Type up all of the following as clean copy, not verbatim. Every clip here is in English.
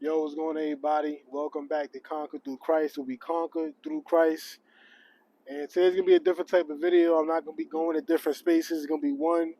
Yo, what's going on, everybody? Welcome back to Conquer Through Christ, where we conquer through Christ. And today's gonna be a different type of video. I'm not gonna be going to different spaces. It's gonna be one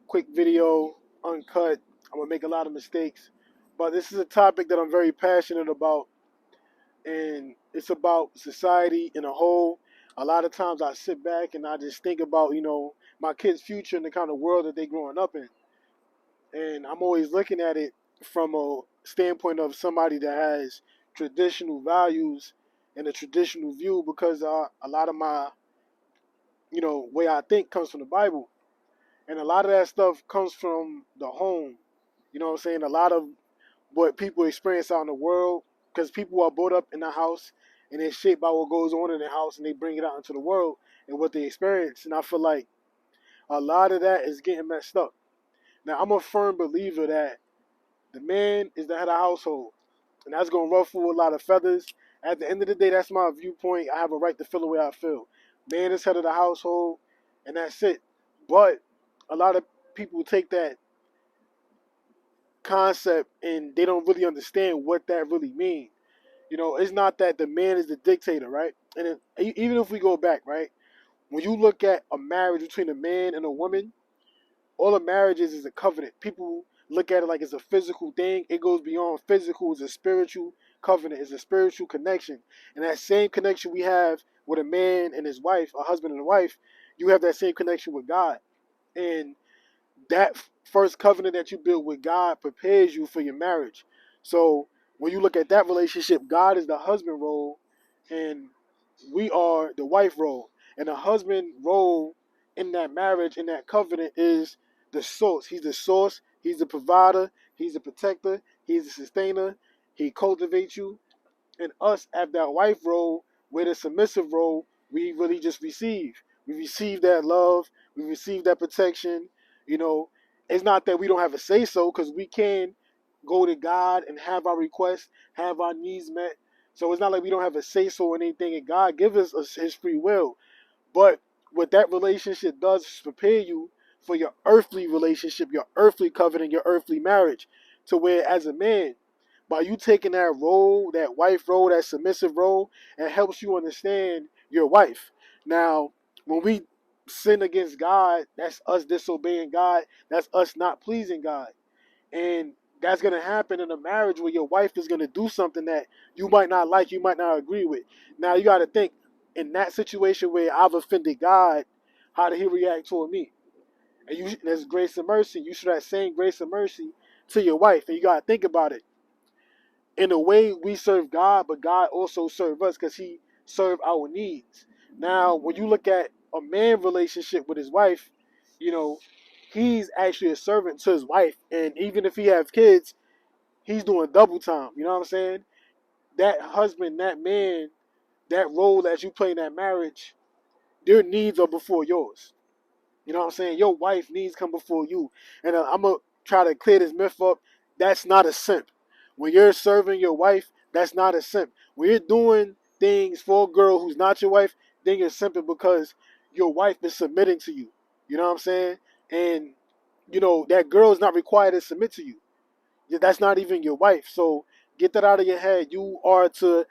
quick video, uncut. I'm gonna make a lot of mistakes, but this is a topic that I'm very passionate about, and it's about society in a whole. A lot of times I sit back and I just think about, my kids' future and the kind of world that they're growing up in, and I'm always looking at it from a standpoint of somebody that has traditional values and a traditional view because a lot of my way I think comes from the Bible, and a lot of that stuff comes from the home. You know what I'm saying? A lot of what people experience out in the world, because people are brought up in the house and they're shaped by what goes on in the house, and they bring it out into the world and what they experience. And I feel like a lot of that is getting messed up. Now, I'm a firm believer that the man is the head of the household, and that's gonna ruffle a lot of feathers. At the end of the day, that's my viewpoint. I have a right to feel the way I feel. Man is head of the household, and that's it. But a lot of people take that concept and they don't really understand what that really means. It's not that the man is the dictator, right? And even if we go back, right, when you look at a marriage between a man and a woman, all of marriage is a covenant. People look at it like it's a physical thing. It goes beyond physical. It's a spiritual covenant. It's a spiritual connection. And that same connection we have with a man and his wife, a husband and a wife, you have that same connection with God. And that first covenant that you build with God prepares you for your marriage. So when you look at that relationship, God is the husband role and we are the wife role. And the husband role in that marriage, in that covenant, is the source. He's the source, he's the provider, he's the protector, he's the sustainer, he cultivates you. And us at that wife role, with a submissive role, we really just receive. We receive that love, we receive that protection. You know, it's not that we don't have a say so, because we can go to God and have our requests, have our needs met. So it's not like we don't have a say so in anything, and God gives us His free will. But what that relationship does is prepare you for your earthly relationship, your earthly covenant, your earthly marriage. To where, as a man, by you taking that role, that wife role, that submissive role, it helps you understand your wife. Now, when we sin against God, that's us disobeying God. That's us not pleasing God. And that's going to happen in a marriage where your wife is going to do something that you might not like, you might not agree with. Now, you got to think, in that situation where I've offended God, how did He react toward me? And there's grace and mercy. You should have same grace and mercy to your wife. And you got to think about it. In a way, we serve God, but God also serves us because He served our needs. Now, when you look at a man relationship with his wife, you know, he's actually a servant to his wife. And even if he have kids, he's doing double time. You know what I'm saying? That husband, that man, that role that you play in that marriage, their needs are before yours. You know what I'm saying? Your wife needs come before you. And I'm going to try to clear this myth up. That's not a simp. When you're serving your wife, that's not a simp. When you're doing things for a girl who's not your wife, then you're simping because your wife is submitting to you. You know what I'm saying? And, that girl is not required to submit to you. That's not even your wife. So get that out of your head. You are to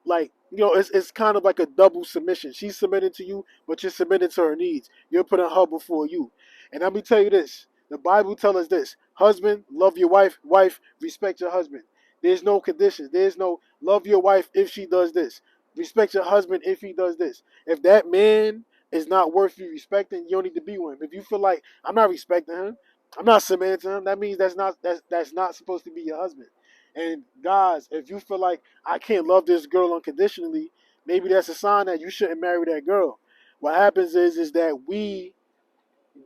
like, it's kind of like a double submission. She's submitting to you, but you're submitting to her needs. You're putting her before you. And let me tell you this. The Bible tells us this. Husband, love your wife. Wife, respect your husband. There's no conditions. There's no love your wife if she does this. Respect your husband if he does this. If that man is not worth you respecting, you don't need to be with him. If you feel like I'm not respecting him, I'm not submitting to him, that means that's not supposed to be your husband. And guys, if you feel like I can't love this girl unconditionally, maybe that's a sign that you shouldn't marry that girl. What happens is that we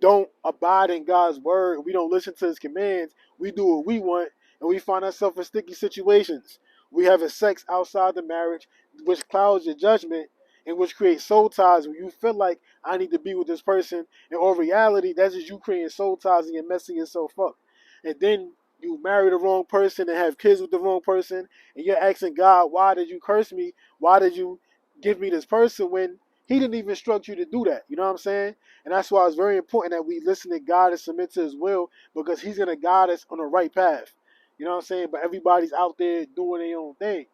don't abide in God's word, we don't listen to His commands, we do what we want, and we find ourselves in sticky situations. We have a sex outside the marriage, which clouds your judgment and which creates soul ties where you feel like I need to be with this person, and in reality, that's just you creating soul ties and you're messing yourself up. And then you marry the wrong person and have kids with the wrong person, and you're asking God, why did you curse me? Why did you give me this person when He didn't even instruct you to do that? You know what I'm saying? And that's why it's very important that we listen to God and submit to His will, because He's going to guide us on the right path. You know what I'm saying? But everybody's out there doing their own thing.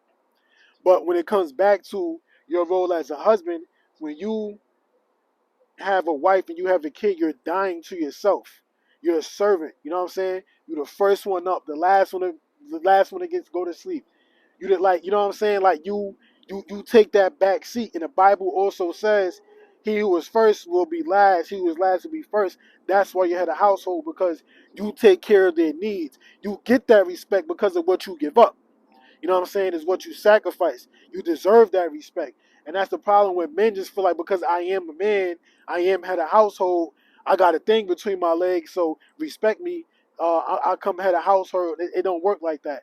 But when it comes back to your role as a husband, when you have a wife and you have a kid, you're dying to yourself. You're a servant. You know what I'm saying? You're the first one up, the last one that gets to go to sleep. You did like, you know what I'm saying? Like you take that back seat. And the Bible also says, "He who was first will be last. He who was last will be first." That's why you had a household, because you take care of their needs. You get that respect because of what you give up. You know what I'm saying? Is what you sacrifice. You deserve that respect. And that's the problem when men just feel like, because I am a man, I am head of household, I got a thing between my legs, so respect me. I come head of household. It don't work like that.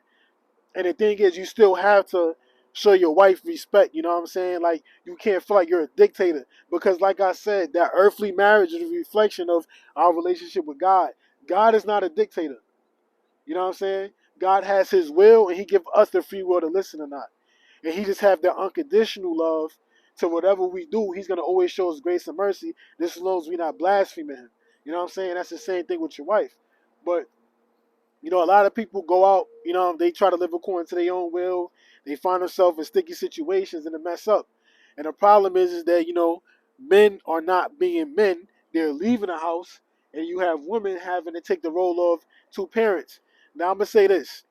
And the thing is, you still have to show your wife respect. You know what I'm saying? Like, you can't feel like you're a dictator, because, like I said, that earthly marriage is a reflection of our relationship with God. God is not a dictator. You know what I'm saying? God has his will, and he give us the free will to listen or not. And he just have that unconditional love to whatever we do. He's going to always show us grace and mercy, just as long as we're not blaspheming him. You know what I'm saying? That's the same thing with your wife. But, a lot of people go out, they try to live according to their own will. They find themselves in sticky situations and they mess up. And the problem is that, men are not being men. They're leaving the house, and you have women having to take the role of two parents. Now, I'm going to say this.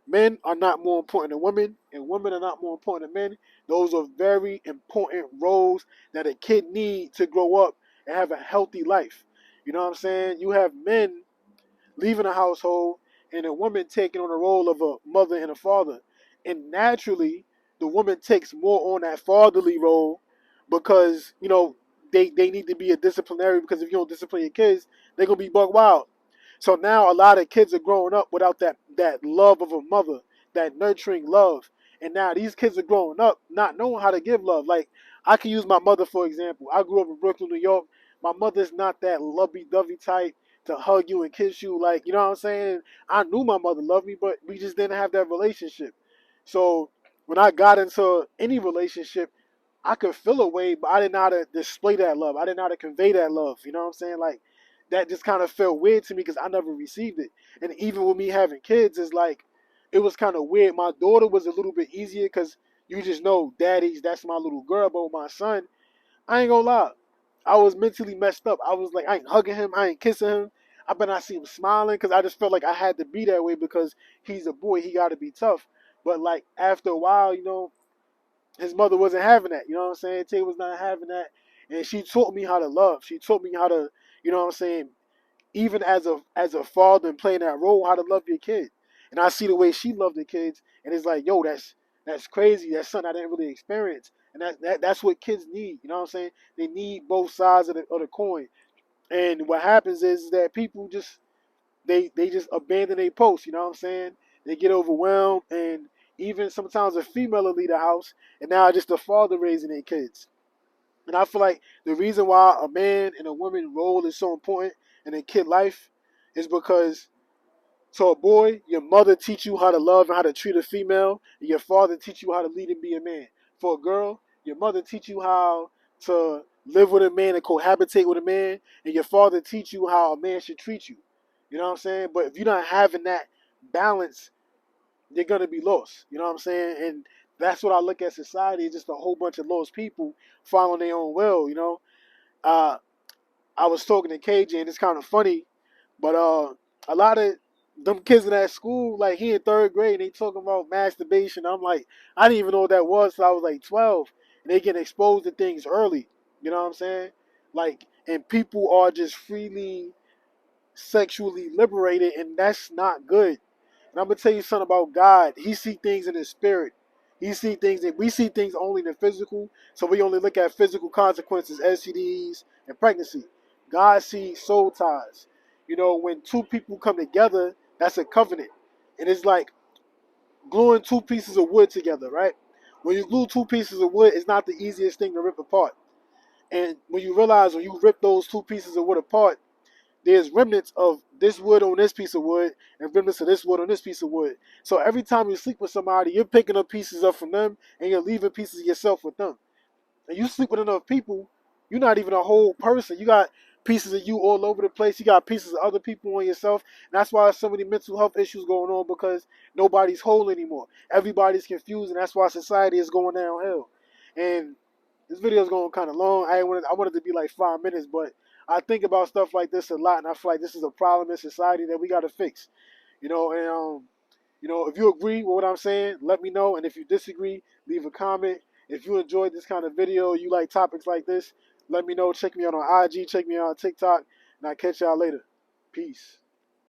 Men are not more important than women, and women are not more important than men. Those are very important roles that a kid needs to grow up and have a healthy life. You know what I'm saying? You have men leaving a household and a woman taking on the role of a mother and a father. And naturally, the woman takes more on that fatherly role because, they need to be a disciplinary, because if you don't discipline your kids, they're going to be buck wild. So now a lot of kids are growing up without that love of a mother, that nurturing love. And now these kids are growing up not knowing how to give love. Like, I can use my mother for example. I grew up in Brooklyn, New York. My mother's not that lovey-dovey type to hug you and kiss you. Like, you know what I'm saying? I knew my mother loved me, but we just didn't have that relationship. So when I got into any relationship, I could feel a way, but I didn't know how to display that love. I didn't know how to convey that love. You know what I'm saying? Like, that just kind of felt weird to me because I never received it. And even with me having kids, it's like, it was kind of weird. My daughter was a little bit easier because you just know, daddy's, that's my little girl. But with my son, I ain't gonna lie, I was mentally messed up. I was like, I ain't hugging him, I ain't kissing him. I bet I see him smiling because I just felt like I had to be that way because he's a boy. He got to be tough. But like after a while, his mother wasn't having that. You know what I'm saying? Tay was not having that, and she taught me how to love. She taught me how to, what I'm saying, even as a father and playing that role, how to love your kid. And I see the way she loved the kids, and it's like, yo, that's crazy. That's something I didn't really experience, and that's what kids need. You know what I'm saying? They need both sides of the coin. And what happens is that people just they just abandon their posts. You know what I'm saying? They get overwhelmed, and even sometimes a female will leave the house, and now just the father raising their kids. And I feel like the reason why a man and a woman role is so important in a kid life is because, to a boy, your mother teach you how to love and how to treat a female, and your father teach you how to lead and be a man. For a girl, your mother teach you how to live with a man and cohabitate with a man, and your father teach you how a man should treat you. You know what I'm saying? But if you're not having that balance, you're gonna be lost. You know what I'm saying? And that's what I look at society, is just a whole bunch of lost people following their own will. Uh, I was talking to KJ, and it's kind of funny, but a lot of them kids in that school, like he in third grade, they talking about masturbation. I'm like, I didn't even know what that was till I was like 12, and they getting exposed to things early. You know what I'm saying? Like, and people are just freely sexually liberated, and that's not good. And I'm gonna tell you something about God. He see things in his spirit. He see things that we see things only in the physical. So we only look at physical consequences, STDs and pregnancy. God sees soul ties. When two people come together, that's a covenant. And it's like gluing two pieces of wood together, right? When you glue two pieces of wood, it's not the easiest thing to rip apart. And when you realize when you rip those two pieces of wood apart, there's remnants of this wood on this piece of wood and remnants of this wood on this piece of wood. So every time you sleep with somebody, you're picking up pieces up from them and you're leaving pieces of yourself with them. And you sleep with enough people, you're not even a whole person. You got pieces of you all over the place. You got pieces of other people on yourself. And that's why there's so many mental health issues going on, because nobody's whole anymore. Everybody's confused, and that's why society is going downhill. And this video is going kind of long. I wanted to be like 5 minutes, but I think about stuff like this a lot, and I feel like this is a problem in society that we got to fix. And if you agree with what I'm saying, let me know. And if you disagree, leave a comment. If you enjoyed this kind of video, you like topics like this, let me know. Check me out on IG, check me out on TikTok, and I'll catch y'all later. Peace.